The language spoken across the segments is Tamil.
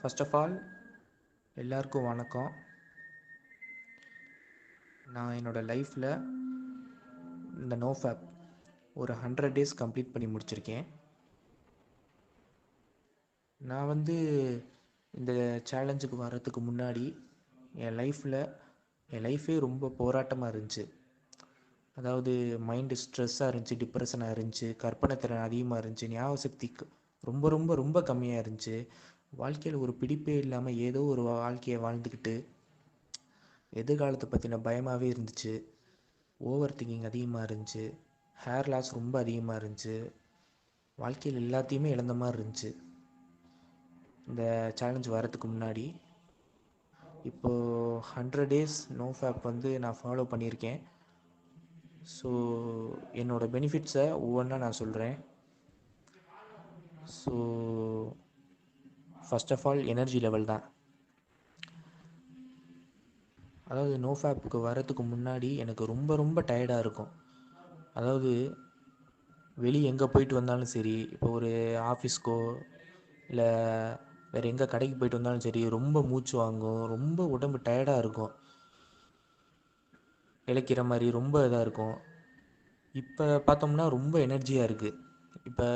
ஃபர்ஸ்ட் ஆஃப் ஆல் எல்லாருக்கும் வணக்கம். நான் என்னோடய லைஃப்பில் இந்த நோஃபேப் ஒரு 100 days கம்ப்ளீட் பண்ணி முடிச்சிருக்கேன். நான் இந்த சேலஞ்சுக்கு வர்றதுக்கு முன்னாடி என் லைஃபே ரொம்ப போராட்டமாக இருந்துச்சு. அதாவது மைண்டு ஸ்ட்ரெஸ்ஸாக இருந்துச்சு, டிப்ரெஷனாக இருந்துச்சு, கற்பனை திறன் அதிகமாக இருந்துச்சு, ஞாபக சக்தி ரொம்ப ரொம்ப ரொம்ப கம்மியாக இருந்துச்சு. வாழ்க்கையில் ஒரு பிடிப்பே இல்லாமல் ஏதோ ஒரு வாழ்க்கையை வாழ்ந்துக்கிட்டு எதிர்காலத்தை பற்றின பயமாகவே இருந்துச்சு. ஓவர் திங்கிங் அதிகமாக இருந்துச்சு. ஹேர் லாஸ் ரொம்ப அதிகமாக இருந்துச்சு. வாழ்க்கையில் எல்லாத்தையுமே இழந்த மாதிரி இருந்துச்சு இந்த சேலஞ்ச் வரத்துக்கு முன்னாடி. இப்போது 100 days நோஃபேப் நான் ஃபாலோ பண்ணியிருக்கேன். ஸோ என்னோடய பெனிஃபிட்ஸை ஒவ்வொன்றா நான் சொல்கிறேன். So first of all energy level தான். அதாவது நோஃபேப்புக்கு வரத்துக்கு முன்னாடி எனக்கு ரொம்ப ரொம்ப டயர்டாக இருக்கும். அதாவது வெளியே எங்கே போயிட்டு வந்தாலும் சரி, இப்போ ஒரு ஆஃபீஸ்க்கோ இல்லை வேறு எங்கே கடைக்கு போயிட்டு வந்தாலும் சரி, ரொம்ப மூச்சு வாங்கும், ரொம்ப உடம்பு டயர்டாக இருக்கும், இளைக்கிற மாதிரி ரொம்ப இதாக இருக்கும். இப்போ பார்த்தோம்னா ரொம்ப எனர்ஜியாக இருக்குது. இப்போ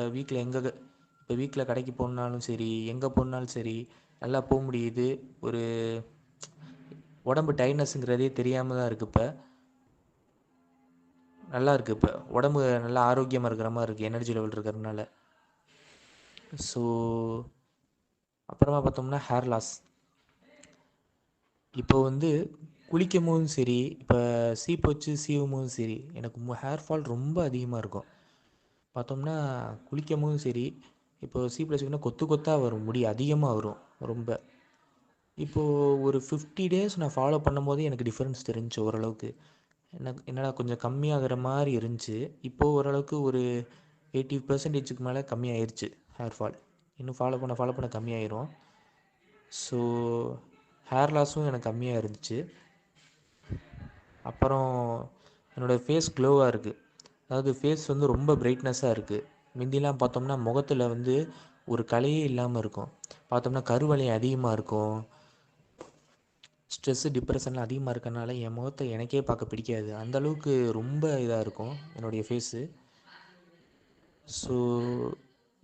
வீட்டில் கடைக்கு போனாலும் சரி, எங்கே போனாலும் சரி, நல்லா போக முடியுது. ஒரு உடம்பு டயர்ட்னஸ்ங்கிறதே தெரியாமல் தான் இருக்குது. இப்போ நல்லா இருக்குது. இப்போ உடம்பு நல்லா ஆரோக்கியமாக இருக்கிற மாதிரி இருக்குது எனர்ஜி லெவல் இருக்கிறதுனால. ஸோ அப்புறமா பார்த்தோம்னா ஹேர் லாஸ். இப்போ குளிக்கும் போதும் சரி, இப்போ சீப்பு வச்சு சீவும் போதும் சரி, எனக்கு ஹேர் ஃபால் ரொம்ப அதிகமாக இருக்கும். பார்த்தோம்னா குளிக்கும் போதும் சரி, இப்போ சீப்பில் வச்சுக்கினா கொத்து கொத்தாக வரும், முடி அதிகமாக வரும் ரொம்ப. இப்போது ஒரு 50 days நான் ஃபாலோ பண்ணும்போது எனக்கு டிஃப்ரென்ஸ் தெரிஞ்சிச்சு ஓரளவுக்கு. என்னடா கொஞ்சம் கம்மியாகிற மாதிரி இருந்துச்சு. இப்போது ஓரளவுக்கு ஒரு 80% மேலே கம்மியாயிருச்சு ஹேர் ஃபால். இன்னும் ஃபாலோ பண்ண கம்மியாயிரும். ஸோ ஹேர் லாஸும் எனக்கு கம்மியாக இருந்துச்சு. அப்புறம் என்னோடய ஃபேஸ் க்ளோவாக இருக்குது. அதாவது ஃபேஸ் ரொம்ப பிரைட்னஸாக இருக்குது. முந்திலாம் பார்த்தோம்னா முகத்தில் ஒரு கலையே இல்லாமல் இருக்கும். பார்த்தோம்னா கருவளையம் அதிகமாக இருக்கும். ஸ்ட்ரெஸ்ஸு டிப்ரெஷன்லாம் அதிகமாக இருக்கறனால என் முகத்தை எனக்கே பார்க்க பிடிக்காது. அந்தளவுக்கு ரொம்ப இதாக இருக்கும் என்னுடைய ஃபேஸு. ஸோ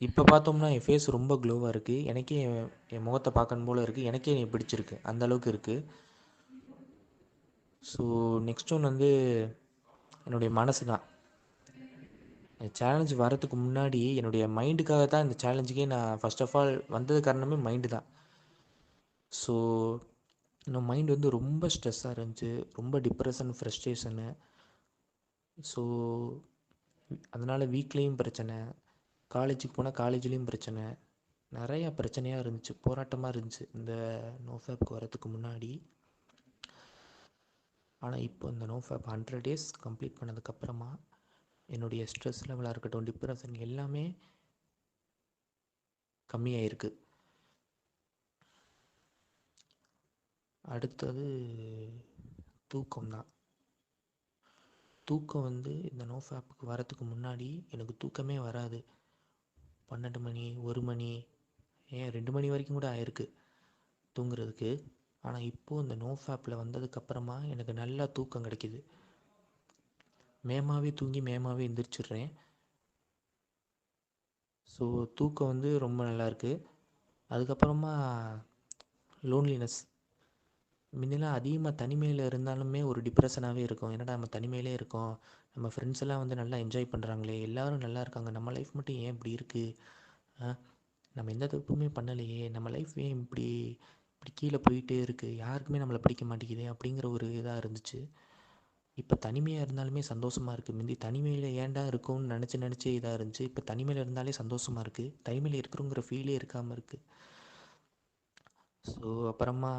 இப்போ பார்த்தோம்னா என் ஃபேஸ் ரொம்ப க்ளோவாக இருக்குது. எனக்கே என் முகத்தை பார்க்கணும் போல் இருக்குது. எனக்கே என்னை பிடிச்சிருக்கு, அந்தளவுக்கு இருக்குது. ஸோ நெக்ஸ்ட் ஒன் என்னுடைய மனசு தான். சேலஞ்சு வரத்துக்கு முன்னாடி என்னுடைய மைண்டுக்காக தான் இந்த சேலஞ்சுக்கே நான் ஃபர்ஸ்ட் ஆஃப் ஆல் வந்தது காரணமே மைண்டு தான். ஸோ நம்ம மைண்டு ரொம்ப ஸ்ட்ரெஸ்ஸாக இருந்துச்சு, ரொம்ப டிப்ரெஷன், ஃப்ரஸ்ட்ரேஷனு. ஸோ அதனால் வீட்லேயும் பிரச்சனை, காலேஜுக்கு போனால் காலேஜ்லேயும் பிரச்சனை, நிறையா பிரச்சனையாக இருந்துச்சு, போராட்டமாக இருந்துச்சு இந்த நோஃபேப்க்கு வரத்துக்கு முன்னாடி. ஆனால் இப்போ இந்த நோஃபேப் 100 days கம்ப்ளீட் பண்ணதுக்கப்புறமா என்னுடைய ஸ்ட்ரெஸ் லெவலாக இருக்கட்டும், டிப்ரெஷன் எல்லாமே கம்மியாயிருக்கு. அடுத்தது தூக்கம் தான். தூக்கம் இந்த நோஃபேப்புக்கு வரத்துக்கு முன்னாடி எனக்கு தூக்கமே வராது. 12 மணி, 1 மணி, ஏன் 2 மணி வரைக்கும் கூட ஆயிருக்கு தூங்குறதுக்கு. ஆனால் இப்போது இந்த நோஃபேப்பில் வந்ததுக்கப்புறமா எனக்கு நல்லா தூக்கம் கிடைக்கிது. மேமாவே தூங்கி மேமாவே எந்திரிச்சிடுறேன். ஸோ தூக்கம் ரொம்ப நல்லாயிருக்கு. அதுக்கப்புறமா லோன்லினஸ். முன்னெல்லாம் அதிகமாக தனிமையில் இருந்தாலுமே ஒரு டிப்ரெஷனாகவே இருக்கும். என்னடா நம்ம தனிமையிலே இருக்கோம், நம்ம ஃப்ரெண்ட்ஸ் எல்லாம் நல்லா என்ஜாய் பண்ணுறாங்களே, எல்லோரும் நல்லா இருக்காங்க, நம்ம லைஃப் மட்டும் ஏன் இப்படி இருக்குது, நம்ம எந்த தப்புமே பண்ணலையே, நம்ம லைஃப் ஏன் இப்படி கீழே போயிட்டே இருக்குது, யாருக்குமே நம்மளை பிடிக்க மாட்டேங்குதே அப்படிங்கிற ஒரு இதாக இருந்துச்சு. இப்போ தனிமையாக இருந்தாலுமே சந்தோஷமாக இருக்குது. முந்தி தனிமையில் ஏன்டா இருக்கும்னு நினச்சி இதாக இருந்துச்சு. இப்போ தனிமையில் இருந்தாலே சந்தோஷமாக இருக்குது. தனிமையில் இருக்கிறோங்கிற ஃபீலே இருக்காமல் இருக்குது. ஸோ அப்புறமா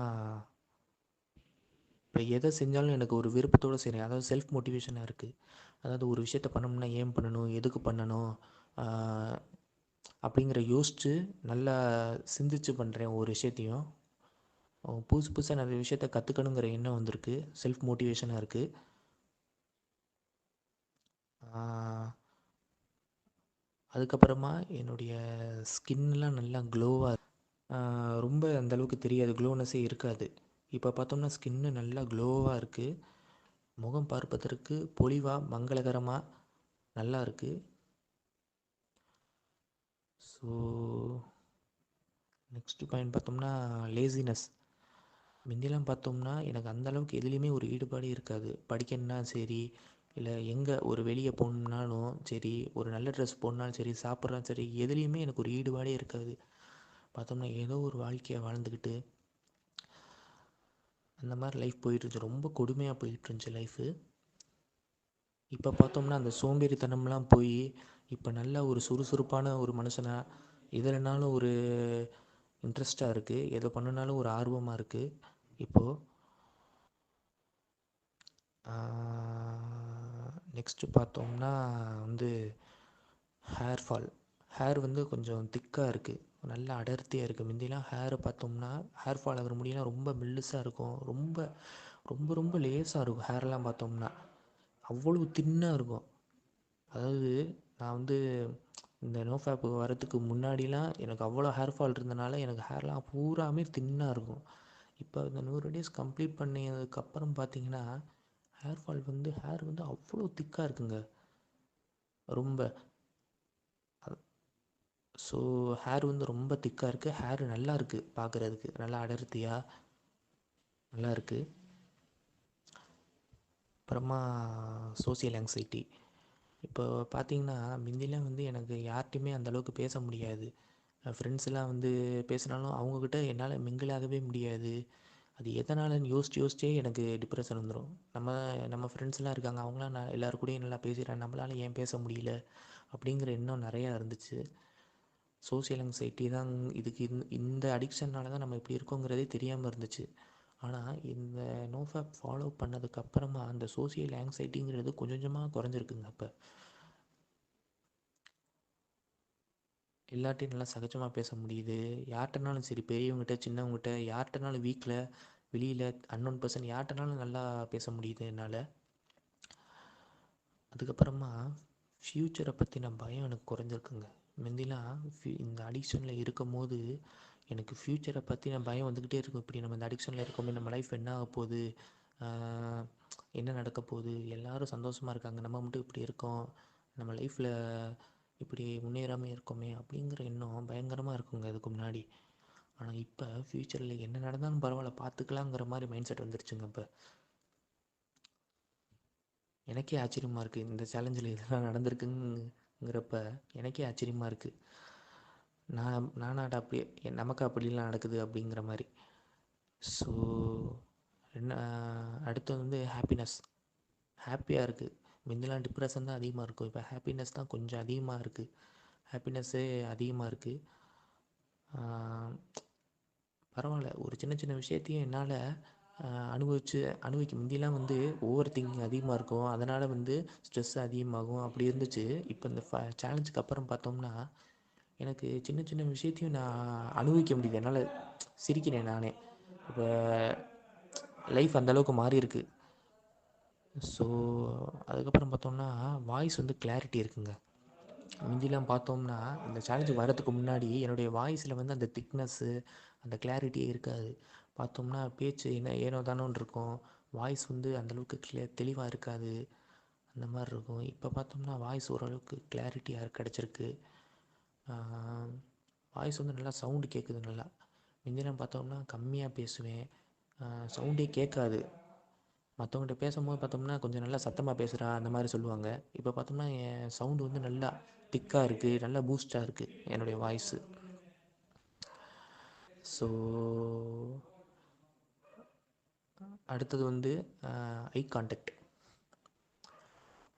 இப்போ எதை செஞ்சாலும் எனக்கு ஒரு விருப்பத்தோடு செய்கிறேன். அதாவது செல்ஃப் மோட்டிவேஷனாக இருக்குது. அதாவது ஒரு விஷயத்த பண்ணணும்னா ஏன் பண்ணணும், எதுக்கு பண்ணணும் அப்படிங்கிற யோசித்து நல்லா சிந்திச்சு பண்ணுறேன் ஒவ்வொரு விஷயத்தையும். புதுசு புதுசாக நிறைய விஷயத்த கற்றுக்கணுங்கிற எண்ணம் வந்திருக்கு. செல்ஃப் மோட்டிவேஷனாக இருக்குது. அதுக்கப்புறமா என்னுடைய ஸ்கின்லாம் நல்லா க்ளோவாக ரொம்ப அந்தளவுக்கு தெரியாது, க்ளோனஸே இருக்காது. இப்போ பார்த்தோம்னா ஸ்கின்னு நல்லா க்ளோவாக இருக்குது. முகம் பார்ப்பதற்கு பொலிவாக மங்களகரமாக நல்லா இருக்குது. ஸோ நெக்ஸ்ட்டு பாயிண்ட் பார்த்தோம்னா லேசினஸ். முந்திலாம் பார்த்தோம்னா எனக்கு அந்தளவுக்கு எதுலேயுமே ஒரு ஈடுபாடே இருக்காது. படிக்கணுன்னா சரி, இல்லை எங்கே ஒரு வெளியே போகணுன்னாலும் சரி, ஒரு நல்ல ட்ரெஸ் போடணுனாலும் சரி, சாப்பிட்றாலும் சரி, எதுலேயுமே எனக்கு ஒரு ஈடுபாடே இருக்காது. பார்த்தோம்னா ஏதோ ஒரு வாழ்க்கையை வாழ்ந்துக்கிட்டு அந்த மாதிரி லைஃப் போயிட்டுருந்துச்சு. ரொம்ப கொடுமையாக போயிட்டுருந்துச்சு லைஃபு. இப்போ பார்த்தோம்னா அந்த சோம்பேறித்தனம்லாம் போய் இப்போ நல்ல ஒரு சுறுசுறுப்பான ஒரு மனுஷனாக, எதுலனாலும் ஒரு இன்ட்ரெஸ்ட்டாக இருக்குது, எதை பண்ணுனாலும் ஒரு ஆர்வமாக இருக்குது இப்போது. நெக்ஸ்ட்டு பார்த்தோம்னா வந்து ஹேர் ஃபால். ஹேர் வந்து கொஞ்சம் திக்காக இருக்குது, நல்லா அடர்த்தியாக இருக்குது. முந்திலாம் ஹேரை பார்த்தோம்னா ஹேர் ஃபால் ஆகிற முடியெல்லாம் ரொம்ப மெல்லுசாக இருக்கும், ரொம்ப ரொம்ப ரொம்ப லேசாக இருக்கும். ஹேர்லாம் பார்த்தோம்னா அவ்வளோ தின்னாக இருக்கும். அதாவது நான் வந்து இந்த நோஃபேப் வரத்துக்கு முன்னாடிலாம் எனக்கு அவ்வளோ ஹேர் ஃபால் இருந்தனால எனக்கு ஹேர்லாம் பூராமே தின்னாக இருக்கும். இப்போ இந்த 100 டேஸ் கம்ப்ளீட் பண்ணதுக்கப்புறம் பார்த்தீங்கன்னா ஹேர் வந்து அவ்வளோ திக்காக இருக்குங்க, ரொம்ப. ஸோ ஹேர் வந்து ரொம்ப திக்காக இருக்குது. ஹேர் நல்லா இருக்குது, பார்க்குறதுக்கு நல்லா அடர்த்தியாக நல்லா இருக்குது. அப்புறமா சோசியல் ஆங்ஸைட்டி. இப்போ பார்த்தீங்கன்னா முந்திலாம் வந்து எனக்கு யார்கிட்டையுமே அந்தளவுக்கு பேச முடியாது. ஃப்ரெண்ட்ஸ்லாம் வந்து பேசினாலும் அவங்கக்கிட்ட என்னால் மிங்கிள் ஆகவே முடியாது. அது எதனாலன்னு யோசிச்சே எனக்கு டிப்ரெஷன் வந்துடும். நம்ம ஃப்ரெண்ட்ஸ்லாம் இருக்காங்க, அவங்களாம் நான் எல்லோரு கூடயும் நல்லா பேசிடுறேன், நம்மளால் ஏன் பேச முடியல அப்படிங்கிற எண்ணம் நிறையா இருந்துச்சு. சோசியல் ஆங்ஸைட்டி தான் இதுக்கு. இந்த அடிக்ஷன்னால தான் நம்ம இப்படி இருக்கோங்கிறதே தெரியாமல் இருந்துச்சு. ஆனால் இந்த நோஃபேப் ஃபாலோ பண்ணதுக்கப்புறமா அந்த சோசியல் ஆங்ஸைட்டிங்கிறது கொஞ்சம் கொஞ்சமாக குறைஞ்சிருக்குங்க. அப்போ எல்லார்ட்டையும் நல்லா சகஜமாக பேச முடியுது. யார்கிட்டனாலும் சரி, பெரியவங்ககிட்ட சின்னவங்ககிட்ட யார்கிட்டனாலும், வீட்டில் வெளியில் அன்னோன் பர்சன் யார்கிட்டனாலும் நல்லா பேச முடியுது என்னால். அதுக்கப்புறமா ஃப்யூச்சரை பற்றின பயம் எனக்கு குறைஞ்சிருக்குங்க. முந்திலாம் இந்த அடிக்ஷனில் இருக்கும் போது எனக்கு ஃப்யூச்சரை பற்றின பயம் வந்துக்கிட்டே இருக்கும். இப்படி நம்ம இந்த அடிக்ஷனில் இருக்கோமே, நம்ம லைஃப் என்ன ஆக போகுது, என்ன நடக்க போகுது, எல்லோரும் சந்தோஷமாக இருக்காங்க, நம்ம மட்டும் இப்படி இருக்கோம், நம்ம லைஃப்பில் இப்படி முன்னேறாமல் இருக்கோமே அப்படிங்கிற எண்ணம் பயங்கரமாக இருக்குங்க இதுக்கு முன்னாடி. ஆனால் இப்போ ஃப்யூச்சரில் என்ன நடந்தாலும் பரவாயில்ல, பார்த்துக்கலாங்கிற மாதிரி மைண்ட் செட் வந்துருச்சுங்க. இப்போ எனக்கே ஆச்சரியமாக இருக்குது, இந்த சேலஞ்சில் இதெல்லாம் நடந்திருக்குங்கிறப்ப எனக்கே ஆச்சரியமாக இருக்குது. நானாடா அப்படி, நமக்கு அப்படிலாம் நடக்குது அப்படிங்கிற மாதிரி. ஸோ என்ன, அடுத்து வந்து ஹாப்பினஸ். ஹாப்பியாக இருக்குது. முன்னெல்லாம் டிப்ரெஷன் தான் அதிகமாக இருக்கும், இப்போ ஹாப்பினஸ் தான் கொஞ்சம் அதிகமாக இருக்குது. ஹாப்பினஸ்ஸே அதிகமாக இருக்குது. பரவாயில்ல, ஒரு சின்ன சின்ன விஷயத்தையும் என்னால் அனுபவிக்க. முந்திலாம் வந்து ஓவர் திங்கிங் அதிகமாக இருக்கும், அதனால் வந்து ஸ்ட்ரெஸ் அதிகமாகும், அப்படி இருந்துச்சு. இப்போ இந்த சேலஞ்சுக்கு அப்புறம் பார்த்தோம்னா எனக்கு சின்ன சின்ன விஷயத்தையும் நான் அனுபவிக்க முடியுது, என்னால் சிரிக்கிறேன் நானே. இப்போ லைஃப் அந்தளவுக்கு மாறி இருக்குது. ஸோ அதுக்கப்புறம் பார்த்தோம்னா வாய்ஸ் வந்து கிளாரிட்டி இருக்குங்க. முந்திலாம் பார்த்தோம்னா இந்த சேலஞ்சுக்கு வரதுக்கு முன்னாடி என்னுடைய வாய்ஸில் வந்து அந்த திக்னஸ்ஸு, அந்த கிளாரிட்டியே இருக்காது. பார்த்தோம்னா பேச்சு ஏனோ தானோன்னு இருக்கும், வாய்ஸ் வந்து அந்தளவுக்கு தெளிவாக இருக்காது, அந்த மாதிரி இருக்கும். இப்போ பார்த்தோம்னா வாய்ஸ் ஓரளவுக்கு கிளாரிட்டியாக கிடச்சிருக்கு. வாய்ஸ் வந்து நல்லா சவுண்டு கேட்குது நல்லா. முந்திலாம் பார்த்தோம்னா கம்மியாக பேசுவேன், சவுண்டே கேட்காது. மற்றவங்கள்ட்ட பேசும்போது பார்த்தோம்னா கொஞ்சம் நல்லா சத்தமாக பேசுகிறா அந்த மாதிரி சொல்லுவாங்க. இப்போ பார்த்தோம்னா என் சவுண்டு வந்து நல்லா திக்காக இருக்குது, நல்லா பூஸ்ட்டாக இருக்குது என்னுடைய வாய்ஸு. ஸோ அடுத்தது வந்து ஐ கான்டாக்ட்.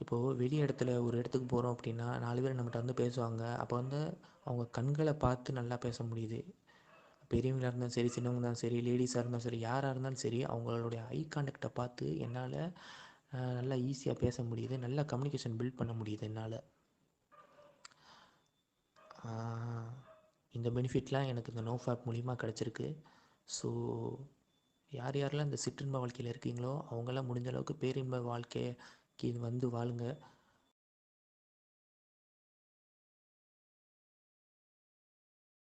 இப்போது வெளி இடத்துல ஒரு இடத்துக்கு போகிறோம் அப்படின்னா 4 பேர் நம்மகிட்ட வந்து பேசுவாங்க, அப்போ வந்து அவங்க கண்களை பார்த்து நல்லா பேச முடியுது. பெரியவங்களாக இருந்தாலும் சரி, சின்னவங்க இருந்தாலும் சரி, லேடிஸாக இருந்தாலும் சரி, யாராக இருந்தாலும் சரி, அவங்களுடைய ஐ கான்டாக்டை பார்த்து என்னால் நல்லா ஈஸியாக பேச முடியுது, நல்லா கம்யூனிகேஷன் பில்ட் பண்ண முடியுது என்னால். இந்த பெனிஃபிட்லாம் எனக்கு இந்த நோஃபேப் மூலிமா கிடச்சிருக்கு. ஸோ யாரெல்லாம் இந்த சிற்றின்ப வாழ்க்கையில் இருக்கீங்களோ அவங்களாம் முடிஞ்ச அளவுக்கு பேரின்ப வாழ்க்கைக்கு வந்து வாழுங்க.